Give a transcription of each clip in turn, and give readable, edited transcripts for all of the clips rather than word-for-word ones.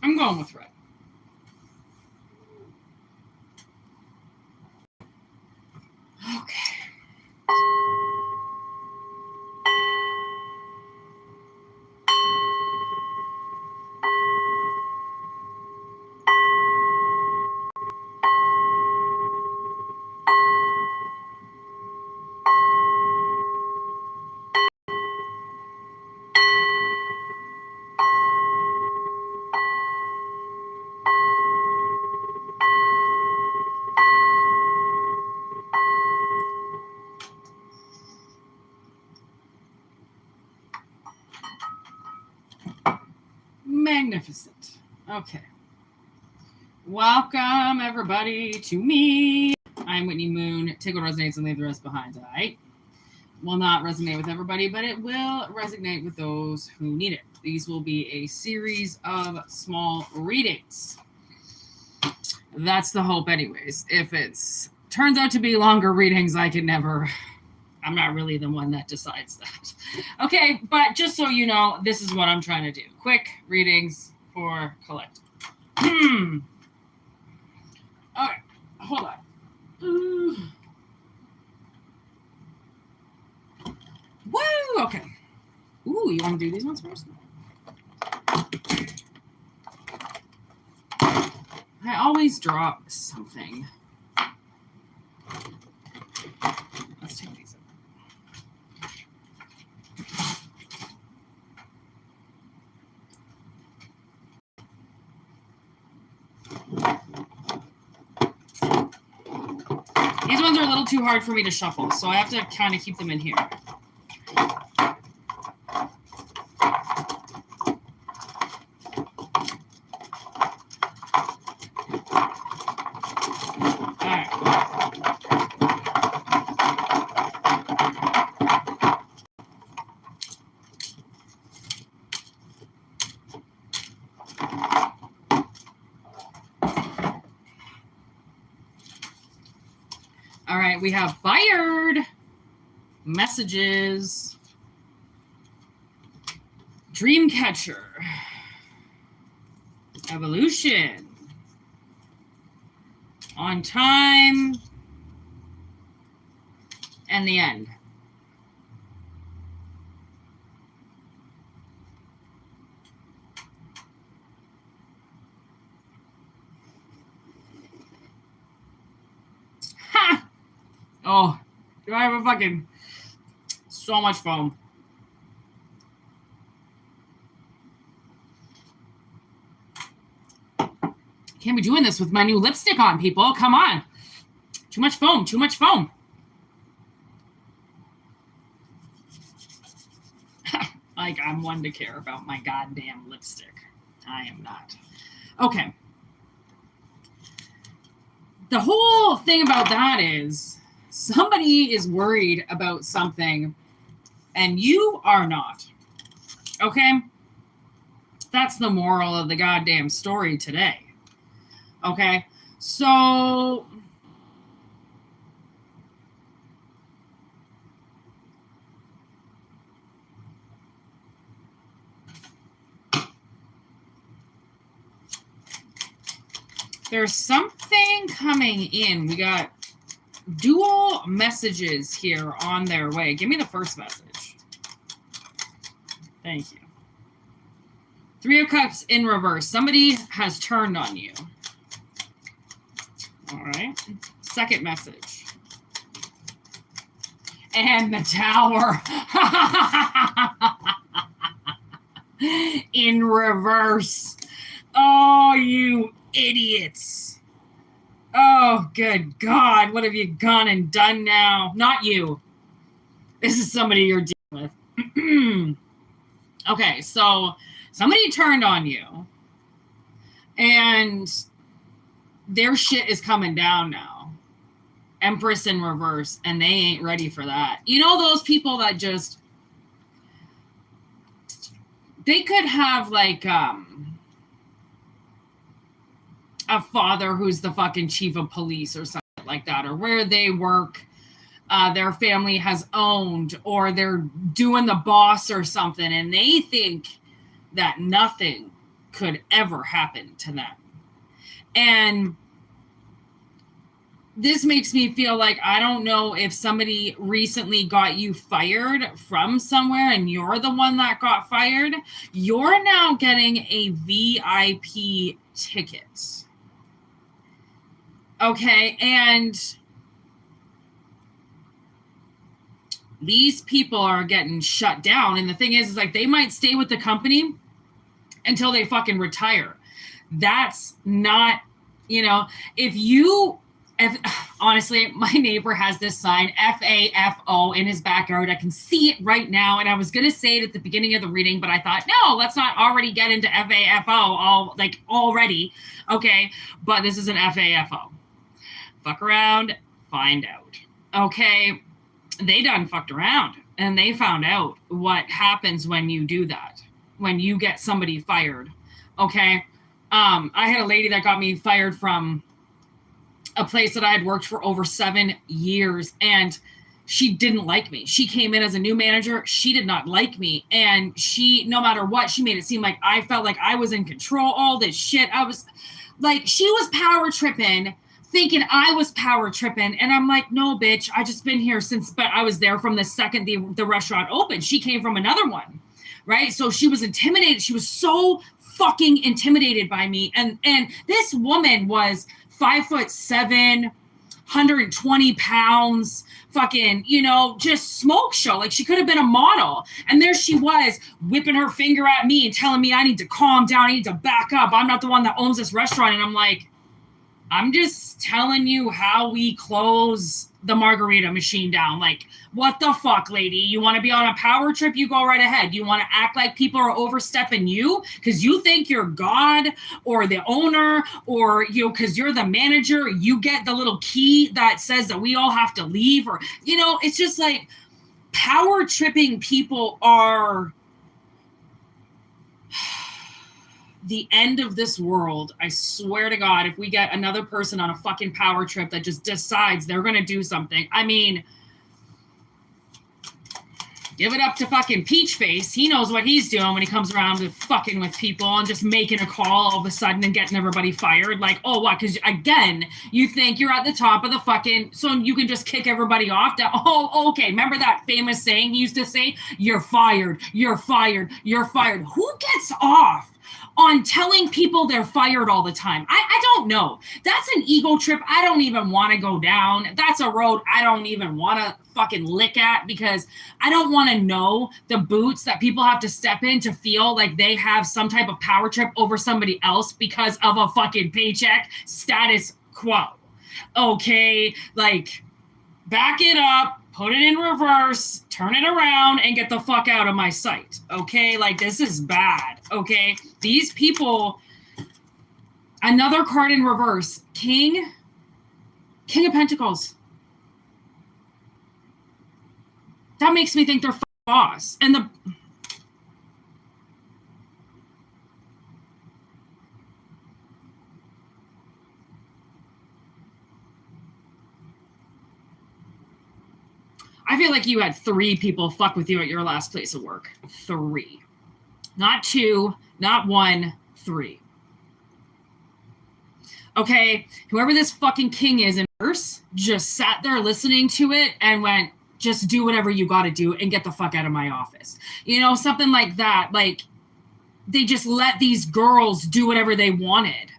I'm going with red. Okay. Magnificent. Okay. Welcome, everybody, to me. I'm Whitney Moon. Take what resonates and leave the rest behind. I will not resonate with everybody, but it will resonate with those who need it. These will be a series of small readings. That's the hope, anyways. If it turns out to be longer readings, I'm not really the one that decides that. Okay, but just so you know, this is what I'm trying to do. Quick readings for collective. Okay, hold on. Woo, okay. Ooh, you want to do these ones first? I always drop something. Let's take these. These ones are a little too hard for me to shuffle, so I have to kind of keep them in here. All right, we have fired, messages, dreamcatcher, evolution, on time, and the end. Oh, do I have a fucking so much foam? Can't be doing this with my new lipstick on, people. Come on. Too much foam, too much foam. Like I'm one to care about my goddamn lipstick. I am not. Okay. The whole thing about that is somebody is worried about something and you are not. Okay? That's the moral of the goddamn story today. Okay? So there's something coming in. We got dual messages here on their way. Give me the first message. Thank you. Three of Cups in reverse. Somebody has turned on you. All right. Second message. And the Tower. In reverse. Oh, you idiots. Oh, good God. What have you gone and done now? Not you. This is somebody you're dealing with. Okay, so somebody turned on you. And their shit is coming down now. Empress in reverse. And they ain't ready for that. You know those people that just... They could have like... a father who's the fucking chief of police or something like that, or where they work, their family has owned, or they're doing the boss or something, and they think that nothing could ever happen to them. And this makes me feel like, I don't know if somebody recently got you fired from somewhere and you're the one that got fired. You're now getting a VIP ticket. Okay, and these people are getting shut down. And the thing is like, they might stay with the company until they fucking retire. That's not, you know, honestly, my neighbor has this sign, F-A-F-O, in his backyard. I can see it right now. And I was going to say it at the beginning of the reading, but I thought, no, let's not already get into F-A-F-O already. Okay. But this is an F-A-F-O. Fuck around, find out. Okay. They done fucked around and they found out what happens when you do that, when you get somebody fired. Okay. I had a lady that got me fired from a place that I had worked for over 7 years, and she didn't like me. She came in as a new manager. She did not like me. And she, no matter what, she made it seem like I felt like I was in control, all this shit. I was like, she was power tripping, thinking I was power tripping. And I'm like, no, bitch, I just been here since, but I was there from the second the restaurant opened. She came from another one, right? So she was intimidated. She was so fucking intimidated by me. And this woman was 5'7", 120 pounds, fucking, you know, just smoke show. Like she could have been a model. And there she was whipping her finger at me and telling me I need to calm down. I need to back up. I'm not the one that owns this restaurant. And I'm like, I'm just telling you how we close the margarita machine down. Like, what the fuck, lady? You want to be on a power trip? You go right ahead. You want to act like people are overstepping you because you think you're God or the owner, or, you know, because you're the manager, you get the little key that says that we all have to leave, or, you know, it's just like power tripping people are the end of this world. I swear to God, if we get another person on a fucking power trip that just decides they're going to do something. I mean, give it up to fucking Peach Face. He knows what he's doing when he comes around to fucking with people and just making a call all of a sudden and getting everybody fired. Like, oh, what? Because again, you think you're at the top of the fucking, so you can just kick everybody off. Oh, okay. Remember that famous saying he used to say? You're fired. You're fired. You're fired. Who gets off on telling people they're fired all the time? I don't know. That's an ego trip I don't even want to go down. That's a road I don't even want to fucking lick at, because I don't want to know the boots that people have to step in to feel like they have some type of power trip over somebody else because of a fucking paycheck status quo. Okay, like, back it up, put it in reverse, turn it around, and get the fuck out of my sight. Okay, like, this is bad. Okay, these people, another card in reverse, King of Pentacles. That makes me think they're boss. And I feel like you had 3 people fuck with you at your last place of work. 3. Not 2, not 1, 3. Okay, whoever this fucking king is in verse just sat there listening to it and went, just do whatever you got to do and get the fuck out of my office. You know, something like that. Like, they just let these girls do whatever they wanted.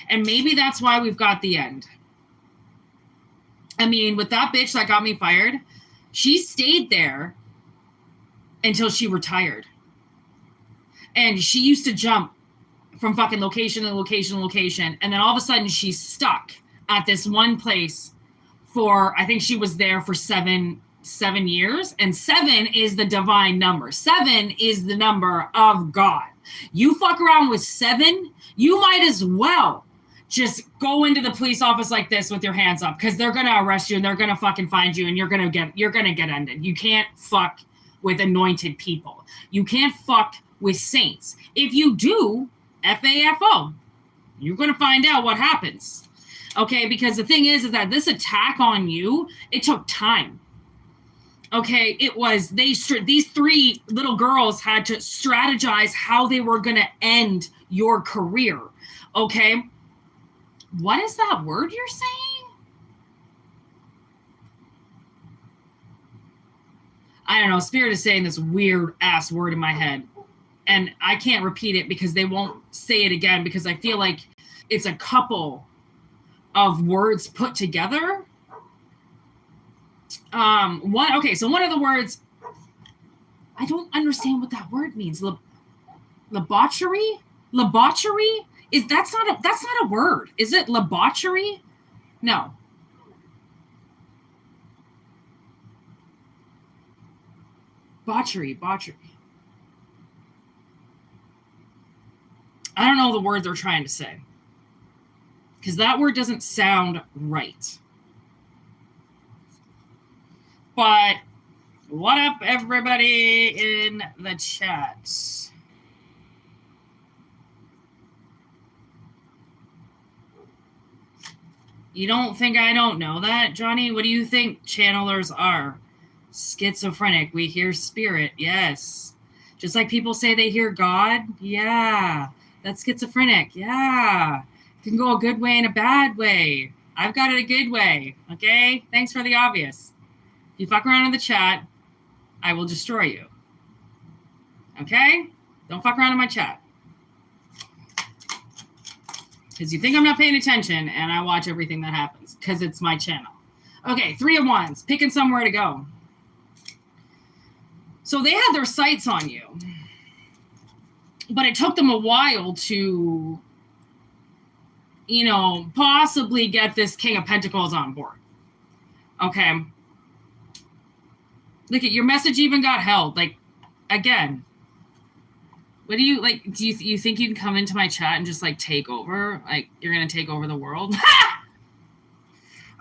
And maybe that's why we've got the end. I mean, with that bitch that got me fired, she stayed there until she retired. And she used to jump from fucking location to location to location. And then all of a sudden she's stuck at this one place for, I think she was there for seven years. And 7 is the divine number. 7 is the number of God. You fuck around with 7, you might as well just go into the police office like this with your hands up, because they're going to arrest you and they're going to fucking find you and you're going to get ended. You can't fuck with anointed people. You can't fuck with saints. If you do, F-A-F-O, you're going to find out what happens. Okay, because the thing is that this attack on you, it took time. Okay, it was these three little girls had to strategize how they were going to end your career. Okay, what is that word you're saying? I don't know. Spirit is saying this weird ass word in my head, and I can't repeat it because they won't say it again because I feel like it's a couple of words put together. One of the words, I don't understand what that word means. Debauchery? Is that's not a word. Is it debauchery? No. Botchery. I don't know the word they're trying to say. Because that word doesn't sound right. But what up, everybody in the chat? You don't think I don't know that, Johnny? What do you think channelers are? Schizophrenic. We hear spirit. Yes. Just like people say they hear God. Yeah. That's schizophrenic. Yeah. It can go a good way and a bad way. I've got it a good way. Okay? Thanks for the obvious. If you fuck around in the chat, I will destroy you. Okay? Don't fuck around in my chat. Because you think I'm not paying attention, and I watch everything that happens. Because it's my channel. Okay, 3 of Wands. Picking somewhere to go. So they had their sights on you. But it took them a while to, possibly get this King of Pentacles on board. Okay. Look at your message even got held. Like, again, what do you, like, do you think you can come into my chat and just, like, take over? Like, you're going to take over the world?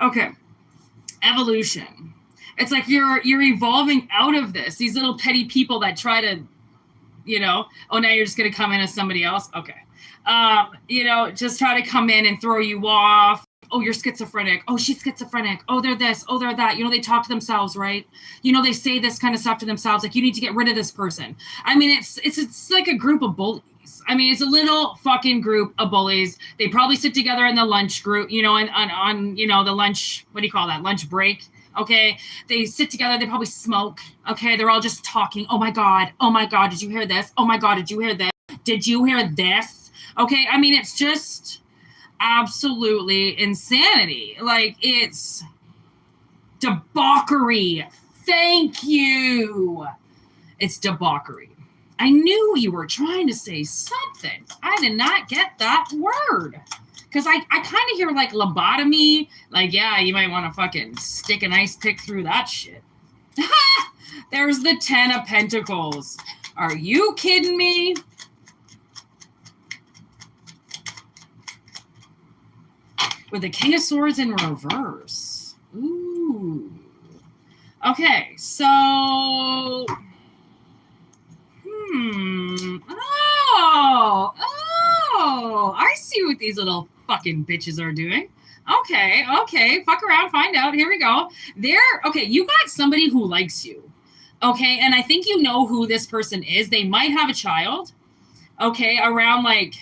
Okay. Evolution. It's like you're evolving out of this. These little petty people that try to, now you're just going to come in as somebody else? Okay. Just try to come in and throw you off. Oh, you're schizophrenic. Oh, she's schizophrenic. Oh, they're this. Oh, they're that. They talk to themselves, right? They say this kind of stuff to themselves. Like, you need to get rid of this person. I mean, it's like a group of bullies. I mean, it's a little fucking group of bullies. They probably sit together in the lunch group, on the lunch, what do you call that? Lunch break. Okay. They sit together. They probably smoke. Okay. They're all just talking. Oh my God. Oh my God. Did you hear this? Oh my God. Did you hear this? Did you hear this? Okay. I mean, it's just absolutely insanity. Like, it's debauchery. Thank you. It's debauchery. I knew you were trying to say something. I did not get that word. Because I kind of hear, like, lobotomy. Like, yeah, you might want to fucking stick an ice pick through that shit. There's the 10 of Pentacles. Are you kidding me? With the King of Swords in reverse. Ooh. Okay, so... Oh, I see what these little fucking bitches are doing. Okay, fuck around, find out. Here we go. You got somebody who likes you. Okay, and I think you know who this person is. They might have a child. Okay, around, like,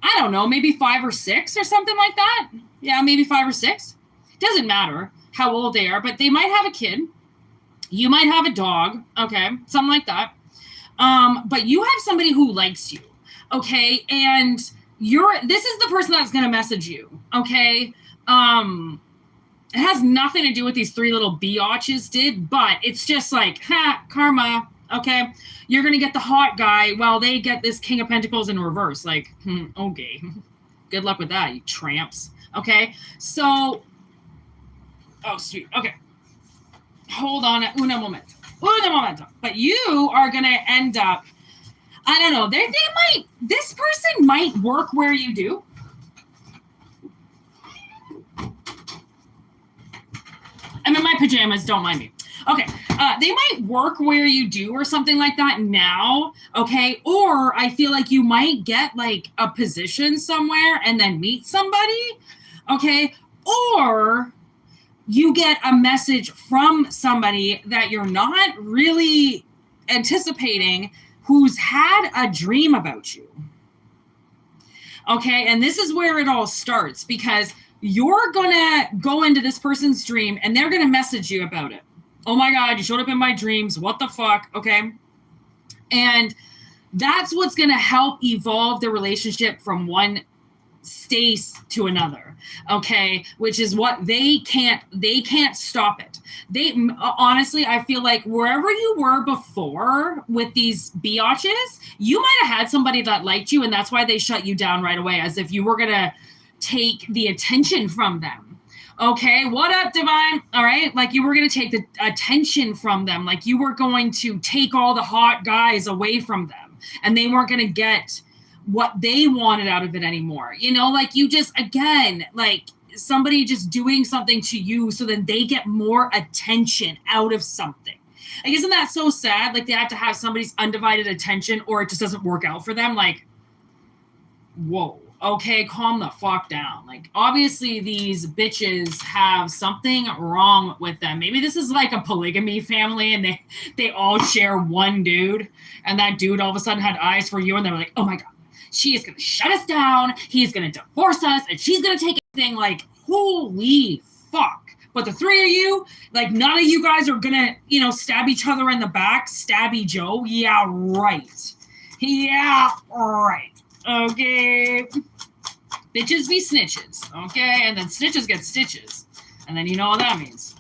I don't know, maybe 5 or 6 or something like that. Yeah, maybe 5 or 6. Doesn't matter how old they are, but they might have a kid. You might have a dog. Okay, something like that. But you have somebody who likes you. Okay, and this is the person that's going to message you. Okay, it has nothing to do with these 3 little biatches did, but it's just like, karma. Okay, you're going to get the hot guy while they get this King of Pentacles in reverse. Like, okay, good luck with that, you tramps. Okay, so, oh, sweet. Okay, hold on, una momento. But you are going to end up, I don't know, this person might work where you do. I'm in my pajamas, don't mind me. Okay, they might work where you do or something like that now, okay? Or I feel like you might get, like, a position somewhere and then meet somebody, okay? Or you get a message from somebody that you're not really anticipating, who's had a dream about you. Okay, and this is where it all starts, because you're gonna go into this person's dream and they're gonna message you about it. Oh my God, you showed up in my dreams. What the fuck? Okay. And that's what's gonna help evolve the relationship from one space to another. Okay, which is what they can't stop it. They honestly, I feel like wherever you were before with these biatches, you might have had somebody that liked you, and that's why they shut you down right away, as if you were gonna take the attention from them. Okay, what up, Divine? All right, like you were going to take the attention from them, like you were going to take all the hot guys away from them, and they weren't going to get what they wanted out of it anymore. You know, like you just, again, like somebody just doing something to you so then they get more attention out of something. Like, isn't that so sad? Like they have to have somebody's undivided attention or it just doesn't work out for them. Like, whoa. Okay, calm the fuck down. Like, obviously these bitches have something wrong with them. Maybe this is like a polygamy family and they all share one dude, and that dude all of a sudden had eyes for you, and they were like, oh my God, she is going to shut us down, he's going to divorce us, and she's going to take everything. Like, holy fuck. But the three of you, like, none of you guys are going to, you know, stab each other in the back, stabby Joe. Yeah, right. Yeah, right. Okay. Bitches be snitches. Okay. And then snitches get stitches. And then you know what that means.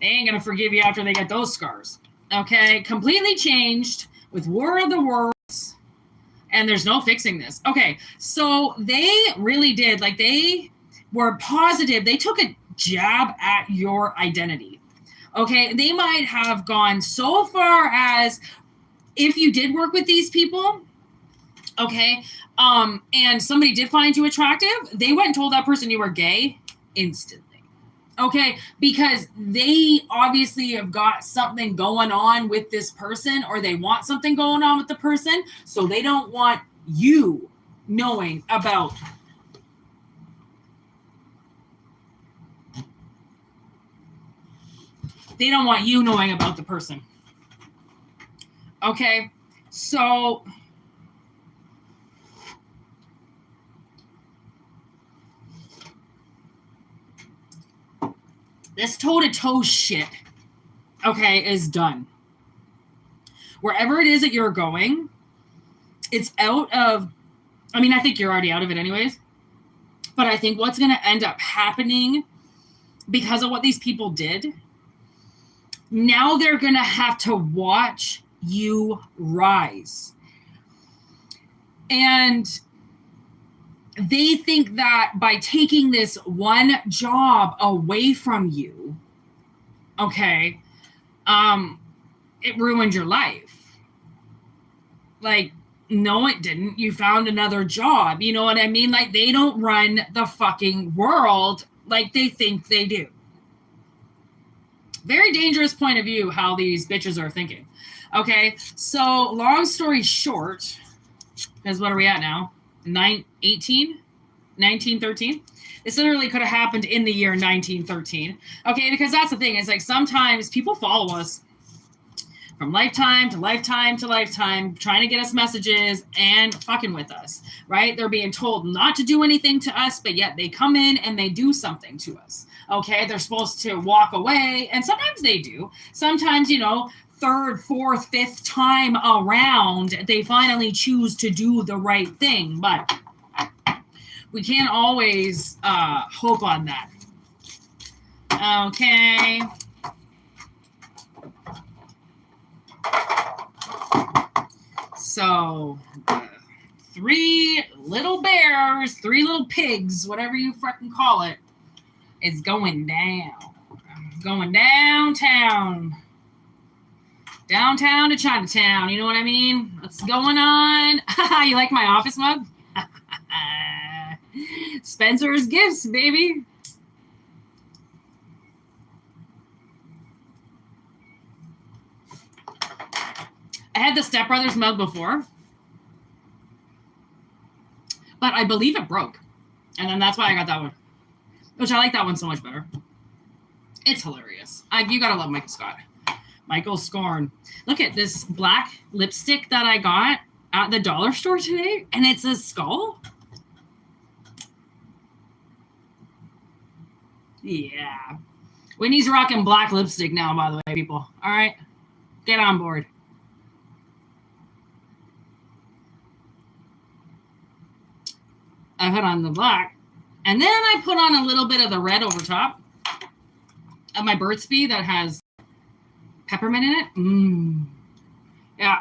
They ain't going to forgive you after they get those scars. Okay. Completely changed with War of the Worlds. And there's no fixing this. Okay. So they really did. Like, they were positive. They took a jab at your identity. Okay. They might have gone so far as, if you did work with these people, okay, and somebody did find you attractive, they went and told that person you were gay instantly. Okay, because they obviously have got something going on with this person, or they want something going on with the person, so they don't want you knowing about. They don't want you knowing about the person. Okay, so this toe-to-toe shit, okay, is done. Wherever it is that you're going, it's out of, I mean, I think you're already out of it anyways, but I think what's going to end up happening because of what these people did, now they're going to have to watch you rise. And they think that by taking this one job away from you, okay, it ruined your life. Like, no, it didn't. You found another job. You know what I mean? Like, they don't run the fucking world like they think they do. Very dangerous point of view how these bitches are thinking. Okay, so long story short, because what are we at now? 1913. This literally could have happened in the year 1913. Okay, because that's the thing. Is like sometimes people follow us from lifetime to lifetime to lifetime, trying to get us messages and fucking with us, right? They're being told not to do anything to us, but yet they come in and they do something to us. Okay, they're supposed to walk away, and sometimes they do. Sometimes, you know, third, fourth, fifth time around, they finally choose to do the right thing, but we can't always hope on that. Okay. So, three little bears, three little pigs, whatever you freaking call it, is going down. Going downtown. Downtown to Chinatown, you know what I mean? What's going on? You like my office mug? Spencer's Gifts, baby. I had the Step Brothers mug before, but I believe it broke. And then that's why I got that one, which I like that one so much better. It's hilarious. You gotta love Michael Scott. Michael Scorn. Look at this black lipstick that I got at the dollar store today, and it's a skull. Yeah. Whitney's rocking black lipstick now, by the way, people. All right? Get on board. I put on the black, and then I put on a little bit of the red over top of my Burt's Bee that has peppermint in it. Yeah.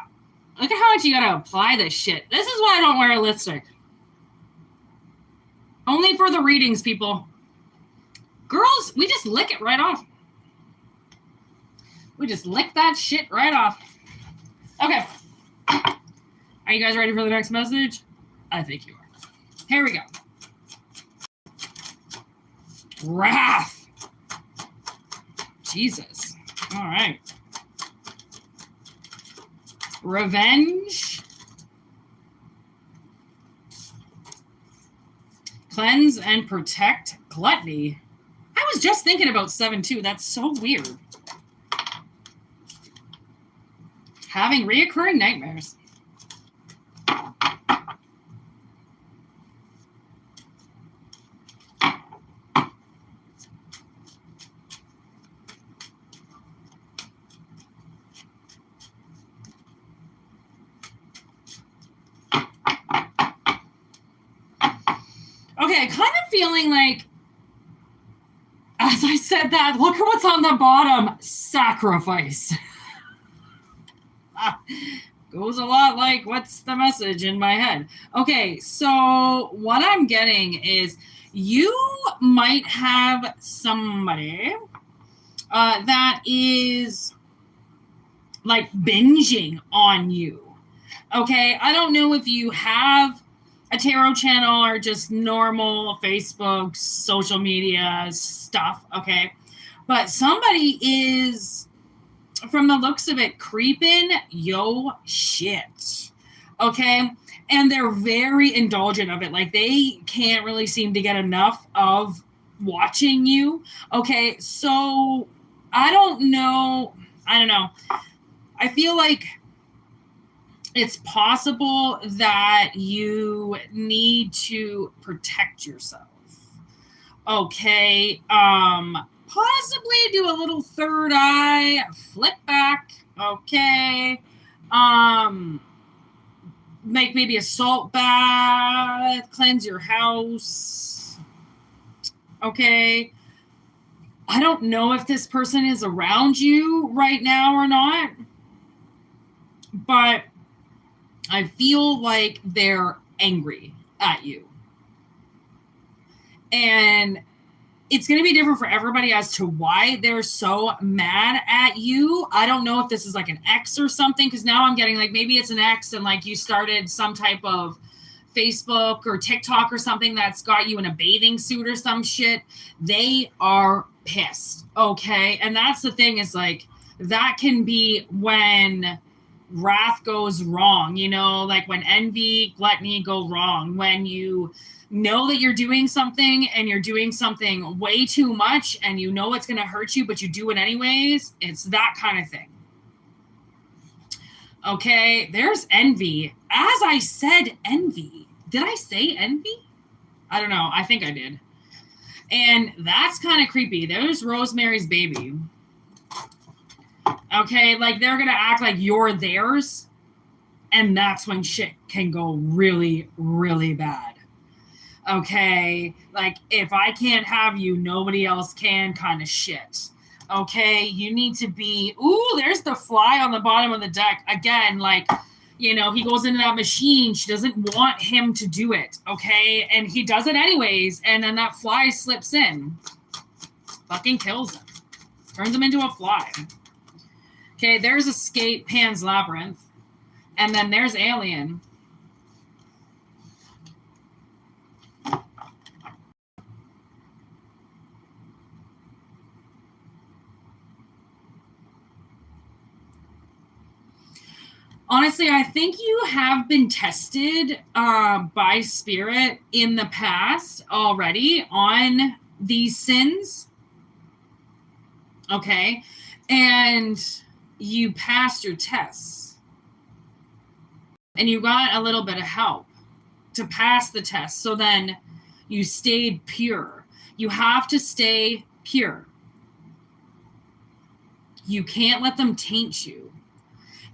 Look at how much you gotta apply this shit. This is why I don't wear a lipstick. Only for the readings, people. Girls, we just lick it right off. We just lick that shit right off. Okay. Are you guys ready for the next message? I think you are. Here we go. Wrath. Jesus. All right. Revenge. Cleanse and protect. Gluttony. I was just thinking about 7-2. That's so weird. Having reoccurring nightmares. Okay, kind of feeling like, as I said that, look at what's on the bottom. Sacrifice. Goes a lot like, what's the message in my head? Okay, so what I'm getting is you might have somebody that is like binging on you. Okay, I don't know if you have a tarot channel or just normal Facebook, social media stuff, okay? But somebody is, from the looks of it, creeping yo shit, okay? And they're very indulgent of it. Like, they can't really seem to get enough of watching you, okay? So, I don't know. I feel like it's possible that you need to protect yourself. Okay. Possibly do a little third eye, flip back. Okay. Make maybe a salt bath, cleanse your house. Okay. I don't know if this person is around you right now or not, but I feel like they're angry at you. And it's going to be different for everybody as to why they're so mad at you. I don't know if this is like an ex or something, because now I'm getting like maybe it's an ex and like you started some type of Facebook or TikTok or something that's got you in a bathing suit or some shit. They are pissed. Okay. And that's the thing, is like that can be when wrath goes wrong, you know, like when envy, gluttony go wrong, when you know that you're doing something and you're doing something way too much and you know it's going to hurt you, but you do it anyways. It's that kind of thing. Okay, there's envy. As I said, envy. Did I say envy? I don't know. I think I did. And that's kind of creepy. There's Rosemary's Baby. Okay, like they're going to act like you're theirs, and that's when shit can go really, really bad. Okay, like if I can't have you, nobody else can kind of shit. Okay, you need to be, ooh, there's the fly on the bottom of the deck. Again, like, you know, he goes into that machine. She doesn't want him to do it, okay? And he does it anyways, and then that fly slips in. Fucking kills him. Turns him into a fly. Okay, there's Escape, Pan's Labyrinth. And then there's Alien. Honestly, I think you have been tested by Spirit in the past already on these sins. okay? And you passed your tests. And you got a little bit of help to pass the test. So then you stayed pure. You have to stay pure. You can't let them taint you.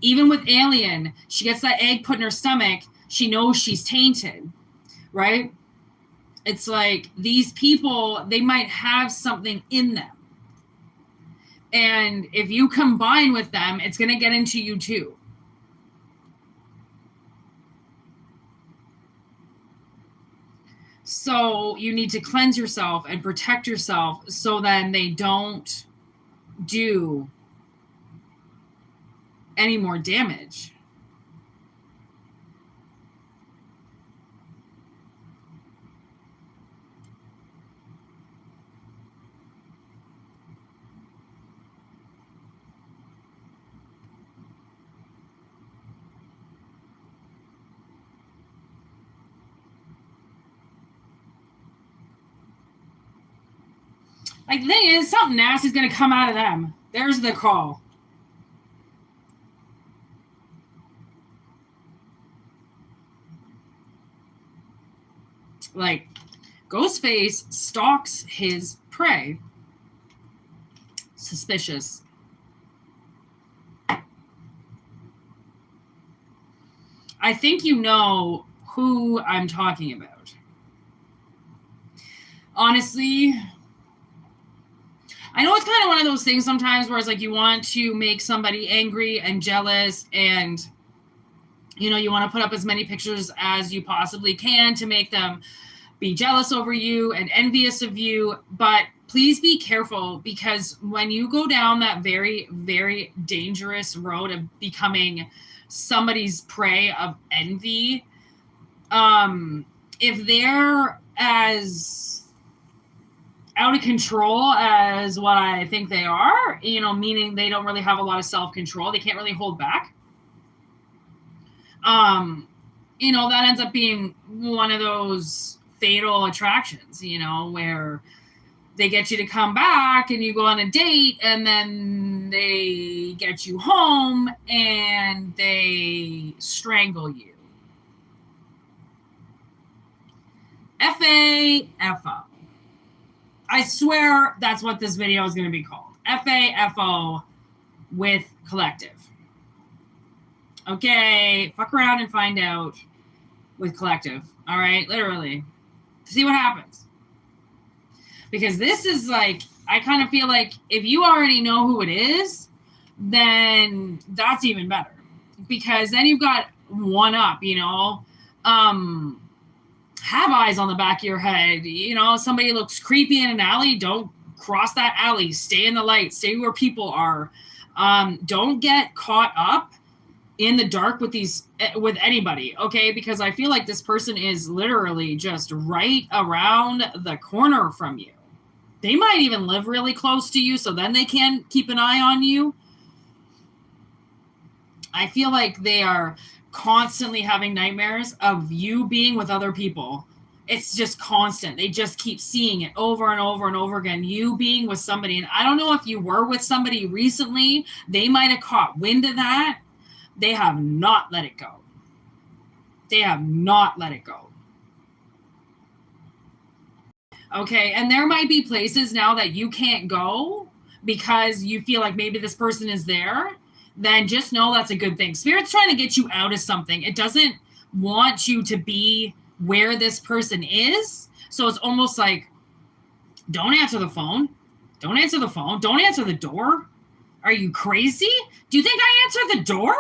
Even with Alien, she gets that egg put in her stomach. She knows she's tainted, right? It's like these people, they might have something in them. And if you combine with them, it's going to get into you too. So you need to cleanse yourself and protect yourself so then they don't do any more damage. Like the thing is, something nasty's gonna come out of them. There's the call. Like, Ghostface stalks his prey. Suspicious. I think you know who I'm talking about. Honestly, I know it's kind of one of those things sometimes where it's like you want to make somebody angry and jealous and, you know, you want to put up as many pictures as you possibly can to make them be jealous over you and envious of you. But please be careful, because when you go down that very, very dangerous road of becoming somebody's prey of envy, if they're as out of control as what I think they are, you know, meaning they don't really have a lot of self-control, they can't really hold back, you know, that ends up being one of those fatal attractions, you know, where they get you to come back and you go on a date and then they get you home and they strangle you. F-A-F-O. I swear that's what this video is going to be called. F-A-F-O with collective. Okay, fuck around and find out with collective. All right, literally. See what happens. Because this is like, I kind of feel like if you already know who it is, then that's even better. Because then you've got one up, you know. Have eyes on the back of your head. You know, somebody looks creepy in an alley, don't cross that alley. Stay in the light. Stay where people are. Don't get caught up in the dark with anybody, okay? Because I feel like this person is literally just right around the corner from you. They might even live really close to you, so then they can keep an eye on you. I feel like they are constantly having nightmares of you being with other people. It's just constant. They just keep seeing it over and over and over again. You being with somebody. And I don't know if you were with somebody recently. They might have caught wind of that. They have not let it go. They have not let it go. Okay, and there might be places now that you can't go because you feel like maybe this person is there. Then just know that's a good thing. Spirit's trying to get you out of something. It doesn't want you to be where this person is. So it's almost like, don't answer the phone. Don't answer the phone. Don't answer the door. Are you crazy? Do you think I answered the door?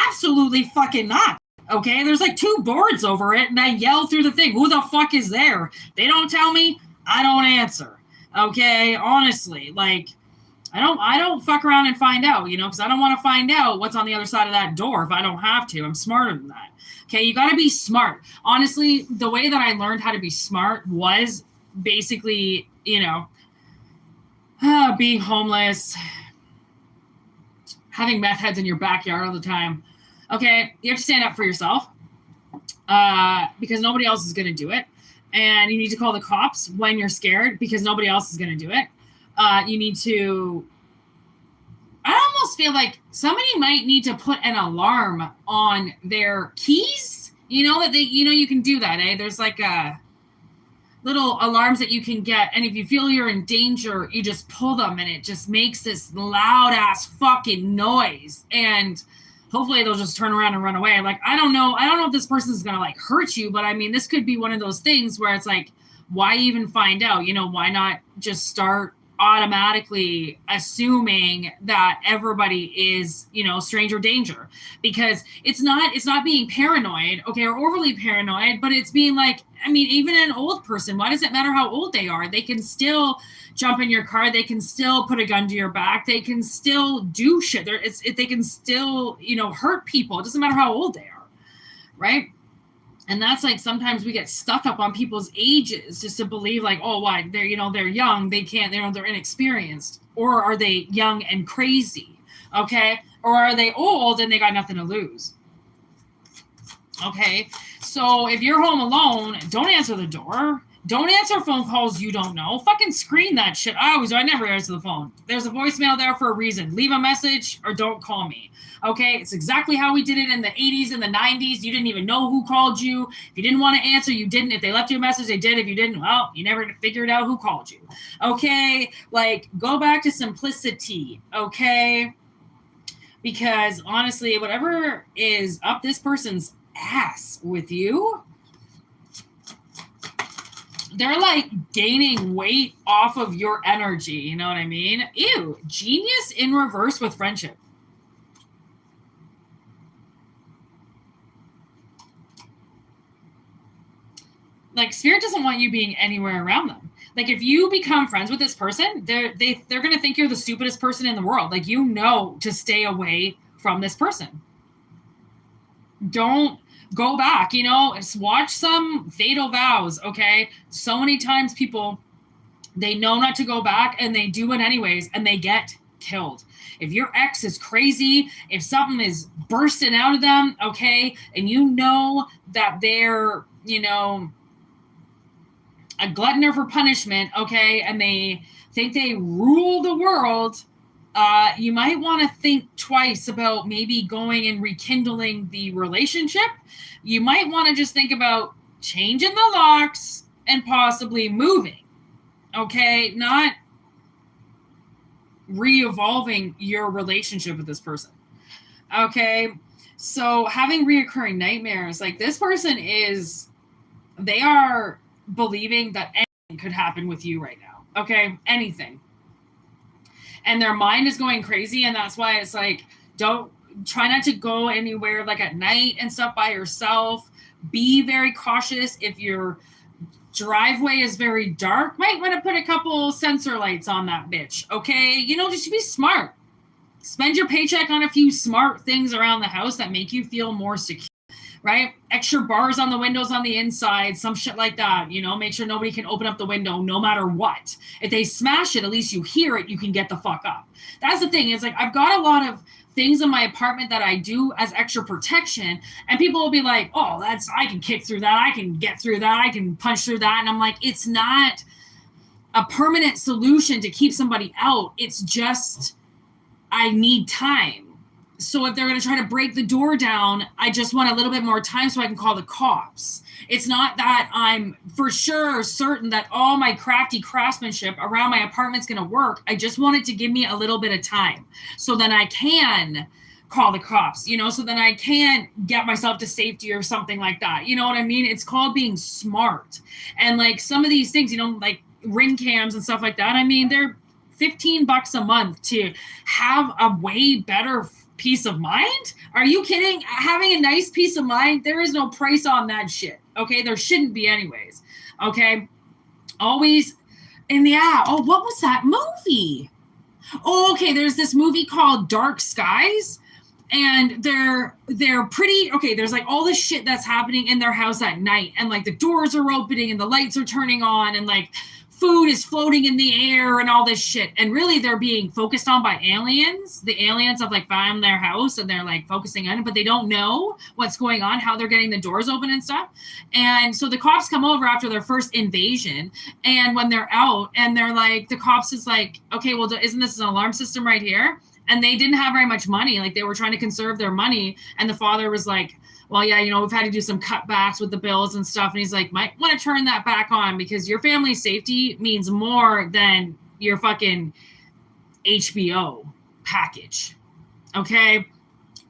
Absolutely fucking not. Okay, there's like 2 boards over it, and I yell through the thing. Who the fuck is there? They don't tell me. I don't answer. Okay, honestly, like, I don't fuck around and find out, you know, because I don't want to find out what's on the other side of that door if I don't have to. I'm smarter than that. Okay, you got to be smart. Honestly, the way that I learned how to be smart was basically, you know, being homeless, having meth heads in your backyard all the time. Okay, you have to stand up for yourself because nobody else is going to do it. And you need to call the cops when you're scared because nobody else is going to do it. You need to almost feel like somebody might need to put an alarm on their keys. You know that you can do that, eh? There's like little alarms that you can get, and if you feel you're in danger, you just pull them, and it just makes this loud ass fucking noise, and hopefully they'll just turn around and run away. Like, I don't know if this person's gonna like hurt you, but I mean, this could be one of those things where it's like, why even find out? Why not just start automatically assuming that everybody is, stranger danger? Because it's not being paranoid, okay, or overly paranoid, but it's being like, I mean, even an old person, why does it matter how old they are? They can still jump in your car. They can still put a gun to your back. They can still do shit. They can still, hurt people. It doesn't matter how old they are, right? And that's like, sometimes we get stuck up on people's ages just to believe like, oh, why they're young, they can't, they're inexperienced, or are they young and crazy? Okay. Or are they old and they got nothing to lose? Okay. So if you're home alone, don't answer the door. Don't answer phone calls you don't know. Fucking screen that shit. I never answer the phone. There's a voicemail there for a reason. Leave a message or don't call me. Okay? It's exactly how we did it in the 80s and the 90s. You didn't even know who called you. If you didn't want to answer, you didn't. If they left you a message, they did. If you didn't, well, you never figured out who called you. Okay? Like, go back to simplicity. Okay? Because honestly, whatever is up this person's ass with you, they're like gaining weight off of your energy. You know what I mean? Ew. Genius in reverse with friendship. Like, Spirit doesn't want you being anywhere around them. Like, if you become friends with this person, they're going to think you're the stupidest person in the world. Like, to stay away from this person. Don't go back, watch some Fatal Vows, okay? So many times people, they know not to go back and they do it anyways and they get killed. If your ex is crazy, if something is bursting out of them, okay, and that they're, a glutton for punishment, okay, and they think they rule the world, you might want to think twice about maybe going and rekindling the relationship. You might want to just think about changing the locks and possibly moving, okay? Not re-evolving your relationship with this person, okay? So having reoccurring nightmares, like this person they are believing that anything could happen with you right now, okay? Anything. And their mind is going crazy, and that's why it's like, try not to go anywhere like at night and stuff by yourself. Be very cautious. If your driveway is very dark, might want to put a couple sensor lights on that bitch, okay? Just be smart. Spend your paycheck on a few smart things around the house that make you feel more secure, right? Extra bars on the windows on the inside, some shit like that, make sure nobody can open up the window no matter what. If they smash it, at least you hear it, you can get the fuck up. That's the thing. It's like, I've got a lot of things in my apartment that I do as extra protection, and people will be like, oh, I can kick through that, I can get through that, I can punch through that. And I'm like, it's not a permanent solution to keep somebody out. It's just, I need time. So if they're going to try to break the door down, I just want a little bit more time so I can call the cops. It's not that I'm for sure certain that all my crafty craftsmanship around my apartment's going to work. I just want it to give me a little bit of time so then I can call the cops, so then I can get myself to safety or something like that. You know what I mean? It's called being smart. And like some of these things, like ring cams and stuff like that, I mean, they're $15 a month to have a way better peace of mind. Are you kidding? Having a nice peace of mind, there is no price on that shit. Okay, there shouldn't be anyways. Okay, always. And what was that movie? Oh, okay, there's this movie called Dark Skies, and they're pretty, okay, there's like all this shit that's happening in their house at night, and like the doors are opening and the lights are turning on, and like food is floating in the air and all this shit. And really they're being focused on by aliens. The aliens have like found their house and they're like focusing on it, but they don't know what's going on, how they're getting the doors open and stuff. And so the cops come over after their first invasion. And when they're out and they're like, the cops is like, okay, well, isn't this an alarm system right here? and they didn't have very much money. Like, they were trying to conserve their money. And the father was like, well, yeah, we've had to do some cutbacks with the bills and stuff. And he's like, might want to turn that back on, because your family's safety means more than your fucking HBO package. Okay?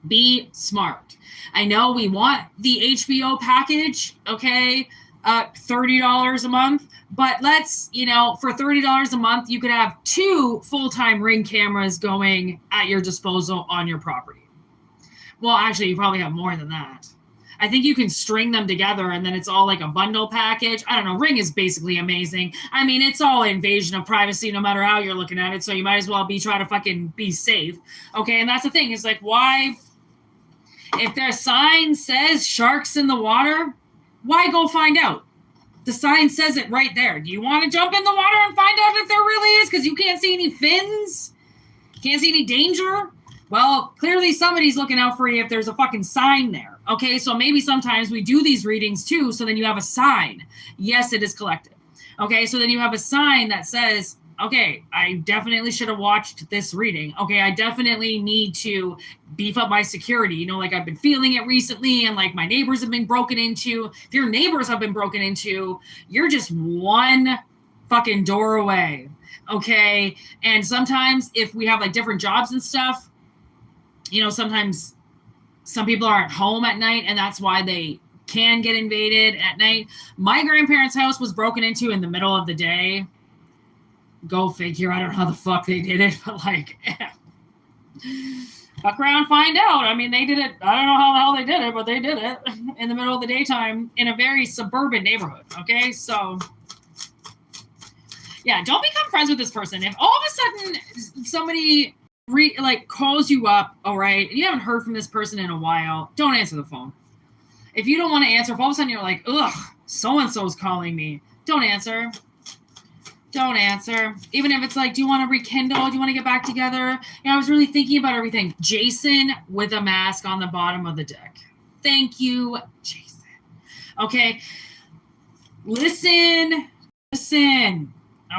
Be smart. I know we want the HBO package, okay, $30 a month, but let's, for $30 a month, you could have 2 full-time Ring cameras going at your disposal on your property. Well, actually, you probably have more than that. I think you can string them together, and then it's all like a bundle package. I don't know. Ring is basically amazing. I mean, it's all invasion of privacy no matter how you're looking at it, so you might as well be trying to fucking be safe. Okay, and that's the thing. It's like, why, if their sign says sharks in the water, why go find out? The sign says it right there. Do you want to jump in the water and find out if there really is? Because you can't see any fins? Can't see any danger? Well, clearly somebody's looking out for you if there's a fucking sign there. Okay, so maybe sometimes we do these readings too, so then you have a sign. Yes, it is collected. Okay, so then you have a sign that says, okay, I definitely should have watched this reading. Okay, I definitely need to beef up my security. Like, I've been feeling it recently, and like my neighbors have been broken into. If your neighbors have been broken into, you're just one fucking door away. Okay, and sometimes if we have like different jobs and stuff, sometimes some people aren't home at night, and that's why they can get invaded at night. My grandparents' house was broken into in the middle of the day. Go figure. I don't know how the fuck they did it, but like, fuck around, find out. I mean, they did it. I don't know how the hell they did it, but they did it in the middle of the daytime in a very suburban neighborhood. Okay, so yeah, don't become friends with this person. If all of a sudden somebody calls you up, all right, and you haven't heard from this person in a while, don't answer the phone. If you don't want to answer, if all of a sudden you're like, ugh, so-and-so's calling me, don't answer. Don't answer. Even if it's like, do you want to rekindle? Do you want to get back together? I was really thinking about everything. Jason with a mask on the bottom of the deck. Thank you, Jason. Okay. Listen.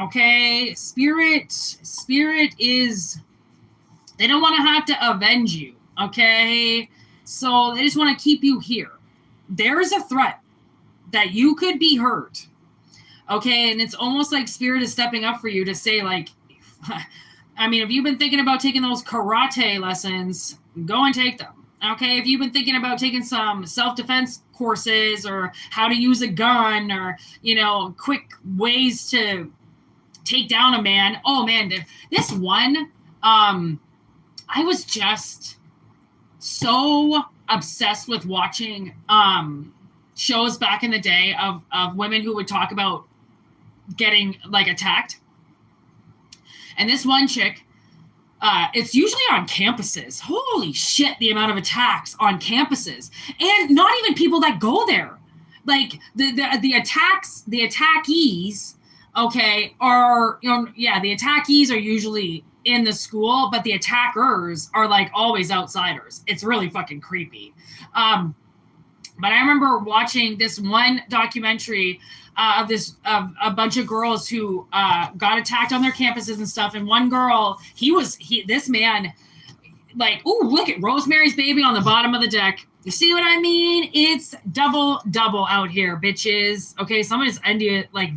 Okay. Spirit is, they don't want to have to avenge you. Okay. So they just want to keep you here. There is a threat that you could be hurt. Okay, and it's almost like Spirit is stepping up for you to say, like, I mean, if you've been thinking about taking those karate lessons, go and take them. Okay, if you've been thinking about taking some self-defense courses or how to use a gun or, quick ways to take down a man. Oh, man, this one, I was just so obsessed with watching shows back in the day of women who would talk about getting like attacked. And this one chick, it's usually on campuses. Holy shit, the amount of attacks on campuses. And not even people that go there. Like the attackees, okay, are, the attackees are usually in the school, but the attackers are like always outsiders. It's really fucking creepy. But I remember watching this one documentary of a bunch of girls who got attacked on their campuses and stuff. And one girl, this man, like, ooh, look at Rosemary's Baby on the bottom of the deck. You see what I mean? It's double out here, bitches. Okay, someone is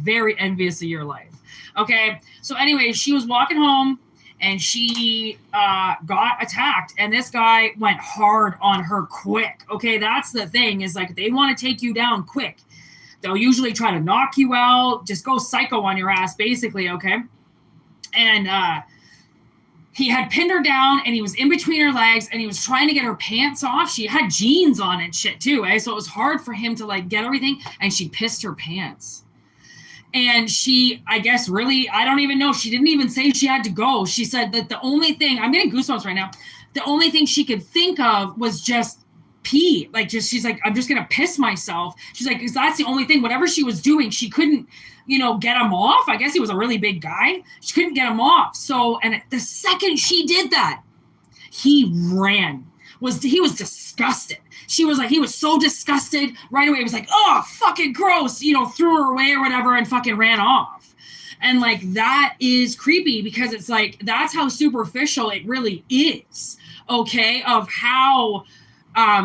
very envious of your life. Okay, so anyway, she was walking home and she got attacked, and this guy went hard on her quick. Okay, that's the thing, is like, they want to take you down quick. They'll usually try to knock you out, just go psycho on your ass, basically, okay? And he had pinned her down, and he was in between her legs, and he was trying to get her pants off. She had jeans on and shit, too, eh? So it was hard for him to, like, get everything, and she pissed her pants. And she, I guess, really, I don't even know. She didn't even say she had to go. She said that the only thing, I'm getting goosebumps right now, the only thing she could think of was just pee. Like, she's like, I'm just going to piss myself. She's like, because that's the only thing. Whatever she was doing, she couldn't, get him off. I guess he was a really big guy. She couldn't get him off. So, and the second she did that, he ran. He was disgusted. He was so disgusted right away. He was like, oh, fucking gross, threw her away or whatever and fucking ran off. And like, that is creepy because it's like, that's how superficial it really is. Okay. Of how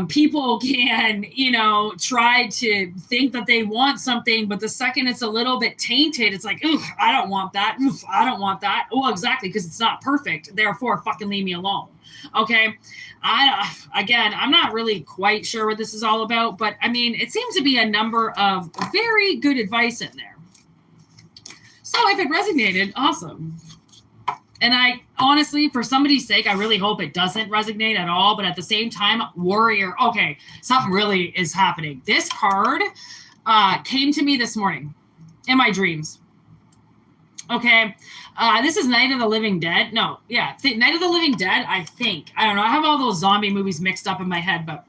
people can, you know, try to think that they want something, but the second it's a little bit tainted, it's like, ooh, I don't want that. Oof, I don't want that. Well, exactly, because it's not perfect. Therefore, fucking leave me alone. Okay. I'm not really quite sure what this is all about, but I mean, it seems to be a number of very good advice in there. So if it resonated, awesome. And I honestly, for somebody's sake, I really hope it doesn't resonate at all. But at the same time, warrior. Okay, something really is happening. This card came to me this morning in my dreams. Okay, this is Night of the Living Dead. No, yeah, Night of the Living Dead, I think. I don't know. I have all those zombie movies mixed up in my head, but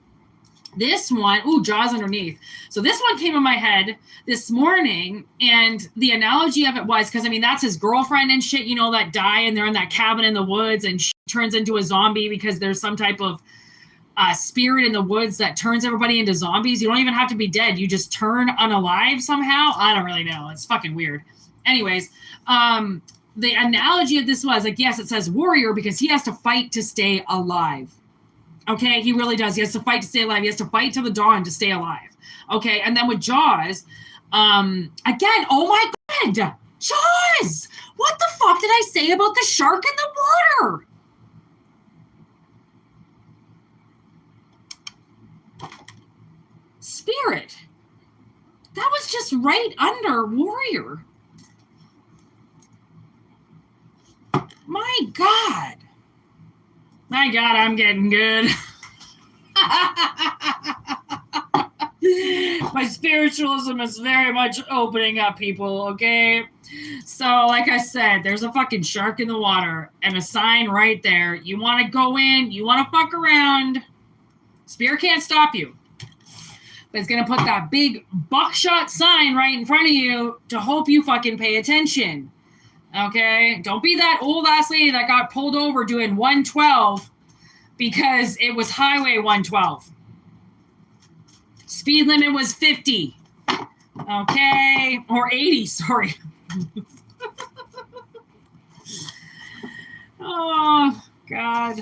this one, Jaws underneath. So this one came in my head this morning, and the analogy of it was, because I mean, that's his girlfriend and shit, you know, that die, and they're in that cabin in the woods, and she turns into a zombie because there's some type of spirit in the woods that turns everybody into zombies. You don't even have to be dead. You just turn unalive somehow. I don't really know. It's fucking weird. Anyways, the analogy of this was like, yes, it says warrior because he has to fight to stay alive. Okay, he really does. He has to fight to stay alive. He has to fight till the dawn to stay alive. Okay, and then with Jaws, again, oh my God, Jaws! What the fuck did I say about the shark in the water? Spirit. That was just right under warrior. My God. My God, I'm getting good. My spiritualism is very much opening up, people, okay? So, like I said, there's a fucking shark in the water and a sign right there. You want to go in, you want to fuck around. Spirit can't stop you. But it's going to put that big buckshot sign right in front of you to hope you fucking pay attention. Okay? Don't be that old ass lady that got pulled over doing 112 because it was Highway 112. Speed limit was 50. Okay? Or 80, sorry. Oh, God.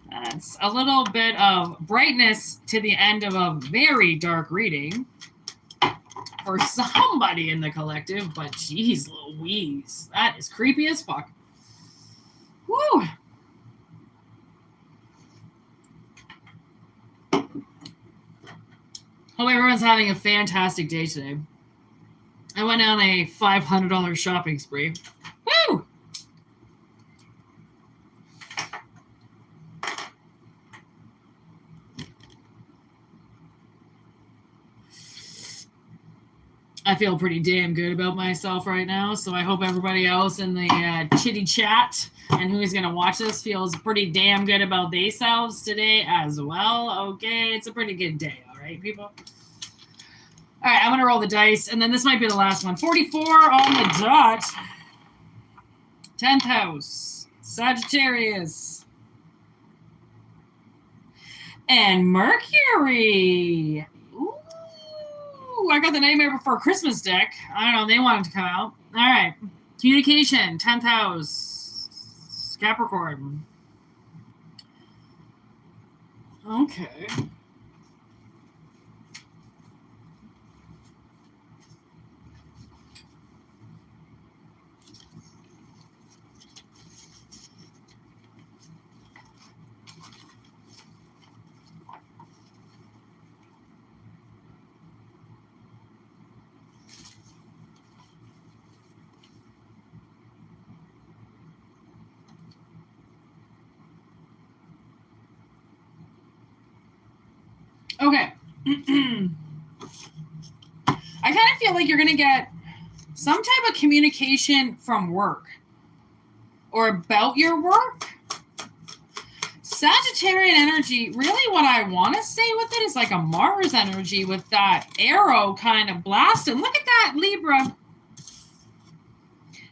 That's a little bit of brightness to the end of a very dark reading for somebody in the collective, but geez Louise, that is creepy as fuck. Woo! Hope everyone's having a fantastic day today. I went on a $500 shopping spree. Woo! I feel pretty damn good about myself right now, so I hope everybody else in the chitty chat and who is going to watch this feels pretty damn good about themselves today as well. Okay, it's a pretty good day, all right, people? All right, I'm going to roll the dice, and then this might be the last one. 44 on the dot. 10th house. Sagittarius. And Mercury. Ooh, I got the Nightmare Before Christmas deck. I don't know, they wanted to come out. All right. Communication, 10th house. Capricorn. Okay. Okay. I kind of feel like you're going to get some type of communication from work or about your work. Sagittarian energy, really what I want to say with it is like a Mars energy with that arrow kind of blasting. Look at that, Libra.